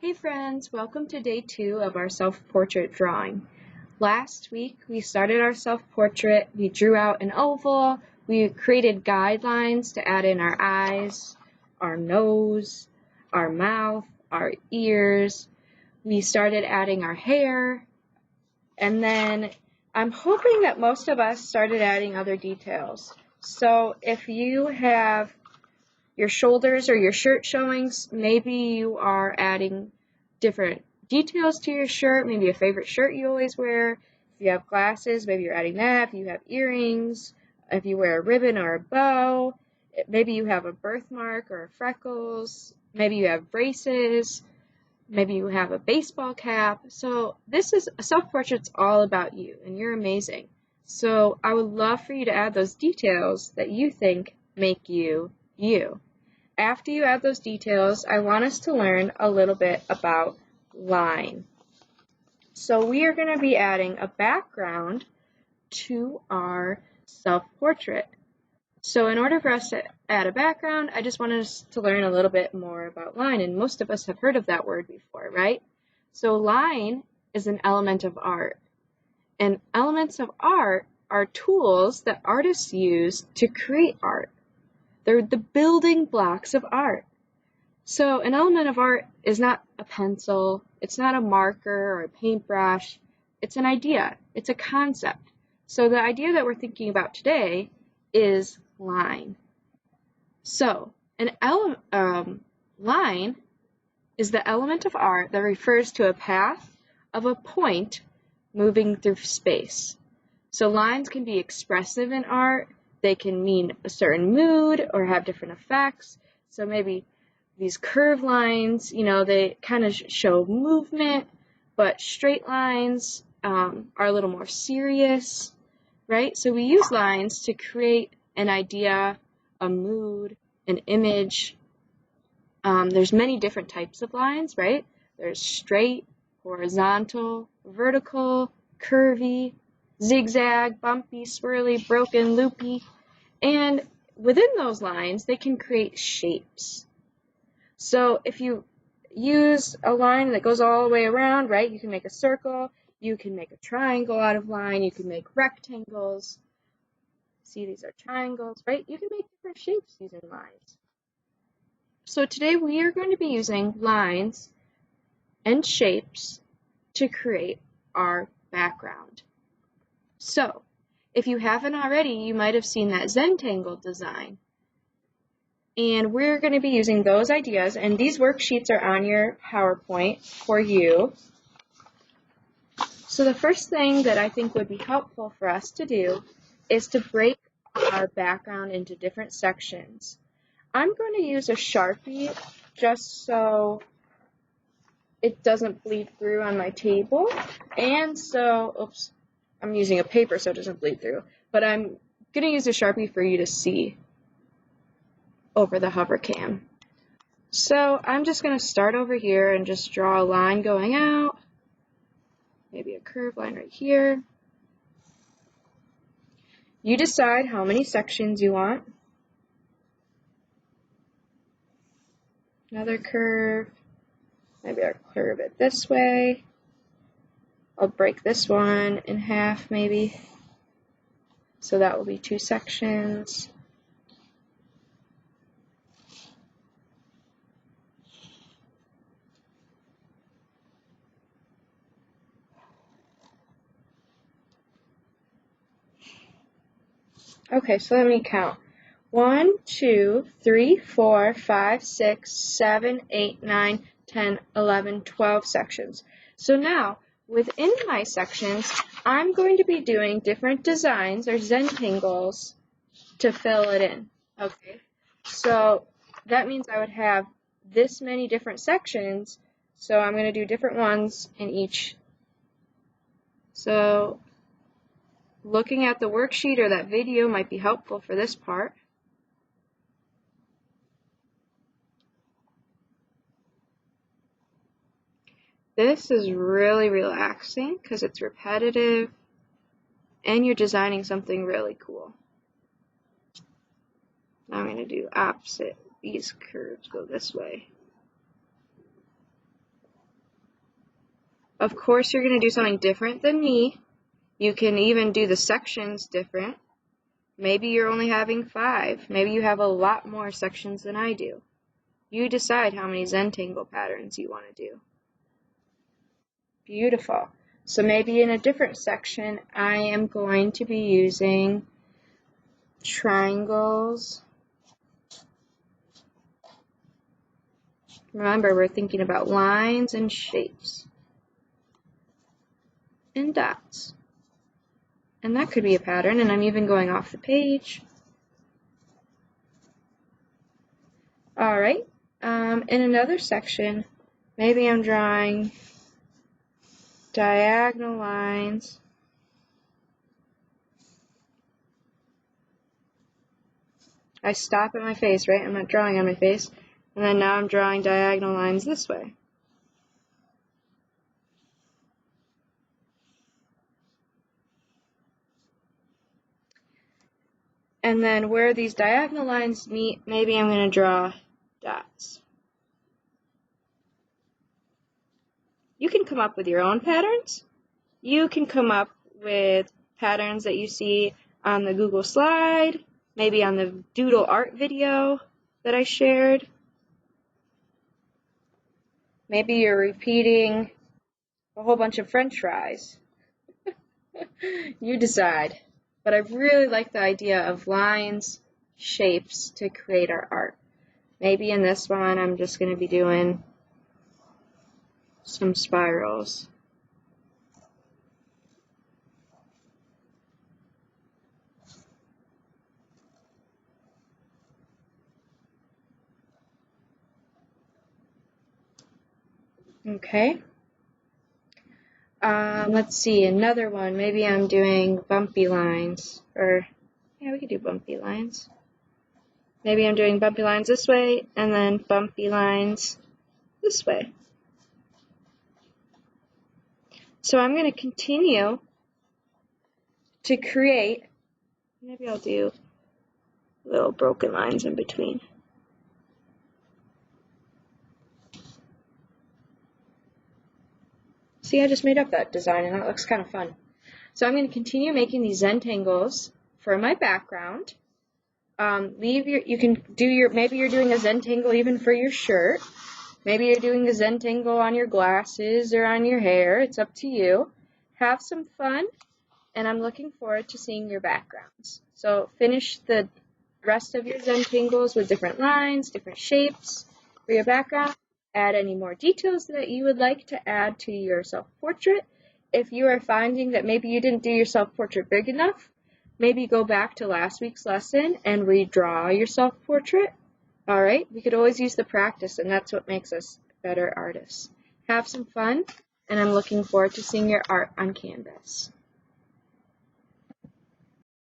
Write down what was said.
Hey friends, welcome to day 2 of our self-portrait drawing. Last week we started our self-portrait, we drew out an oval, we created guidelines to add in our eyes, our nose, our mouth, our ears, we started adding our hair, and then I'm hoping that most of us started adding other details. So if you have your shoulders or your shirt showing, maybe you are adding different details to your shirt, maybe a favorite shirt you always wear. If you have glasses, maybe you're adding that. If you have earrings, if you wear a ribbon or a bow, maybe you have a birthmark or freckles, maybe you have braces, maybe you have a baseball cap. So this is self-portrait's all about you, and you're amazing. So I would love for you to add those details that you think make you you. After you add those details, I want us to learn a little bit about line. So we are going to be adding a background to our self-portrait. So in order for us to add a background, I just want us to learn a little bit more about line, and most of us have heard of that word before, right? So line is an element of art, and elements of art are tools that artists use to create art. They're the building blocks of art. So an element of art is not a pencil, it's not a marker or a paintbrush, it's an idea, it's a concept. So the idea that we're thinking about today is line. So an line is the element of art that refers to a path of a point moving through space. So lines can be expressive in art, they can mean a certain mood or have different effects. So maybe these curved lines, they kind of show movement, but straight lines are a little more serious, right? So we use lines to create an idea, a mood, an image. There's many different types of lines, right? There's straight, horizontal, vertical, curvy, zigzag, bumpy, swirly, broken, loopy, and within those lines, they can create shapes. So if you use a line that goes all the way around, right, you can make a circle, you can make a triangle out of line, you can make rectangles. See, these are triangles, right? You can make different shapes using lines. So today we are going to be using lines and shapes to create our background. So if you haven't already, you might have seen that Zentangle design. And we're going to be using those ideas, and these worksheets are on your PowerPoint for you. So the first thing that I think would be helpful for us to do is to break our background into different sections. I'm going to use a Sharpie just so it doesn't bleed through on my table, and so, I'm using a paper so it doesn't bleed through, but I'm going to use a Sharpie for you to see over the hover cam. So I'm just going to start over here and just draw a line going out, maybe a curved line right here. You decide how many sections you want. Another curve, maybe I'll curve it this way. I'll break this one in half maybe. So that will be 2 sections. Okay, so let me count. 1, 2, 3, 4, 5, 6, 7, 8, 9, 10, 11, 12 sections. So now, within my sections, I'm going to be doing different designs or Zentangles to fill it in. Okay, so that means I would have this many different sections, so I'm going to do different ones in each. So looking at the worksheet or that video might be helpful for this part. This is really relaxing because it's repetitive and you're designing something really cool. Now I'm going to do opposite. These curves go this way. Of course, you're going to do something different than me. You can even do the sections different. Maybe you're only having 5. Maybe you have a lot more sections than I do. You decide how many Zentangle patterns you want to do. Beautiful. So maybe in a different section, I am going to be using triangles. Remember, we're thinking about lines and shapes and dots. And that could be a pattern, and I'm even going off the page. All right, in another section, maybe I'm drawing diagonal lines. I stop at my face, right? I'm not drawing on my face. And then now I'm drawing diagonal lines this way. And then where these diagonal lines meet, maybe I'm going to draw dots. You can come up with your own patterns. You can come up with patterns that you see on the Google slide, maybe on the Doodle Art video that I shared. Maybe you're repeating a whole bunch of French fries. You decide. But I really like the idea of lines, shapes to create our art. Maybe in this one, I'm just going to be doing some spirals. Okay. Let's see, another one. Maybe I'm doing bumpy lines. Or, yeah, we could do bumpy lines. Maybe I'm doing bumpy lines this way, and then bumpy lines this way. So I'm going to continue to create, maybe I'll do little broken lines in between. See, I just made up that design and that looks kind of fun. So I'm going to continue making these Zentangles for my background. You can do maybe you're doing a Zentangle even for your shirt. Maybe you're doing a Zentangle on your glasses or on your hair. It's up to you. Have some fun, and I'm looking forward to seeing your backgrounds. So finish the rest of your Zentangles with different lines, different shapes for your background. Add any more details that you would like to add to your self-portrait. If you are finding that maybe you didn't do your self-portrait big enough, maybe go back to last week's lesson and redraw your self-portrait. All right, we could always use the practice, and that's what makes us better artists. Have some fun, and I'm looking forward to seeing your art on Canvas.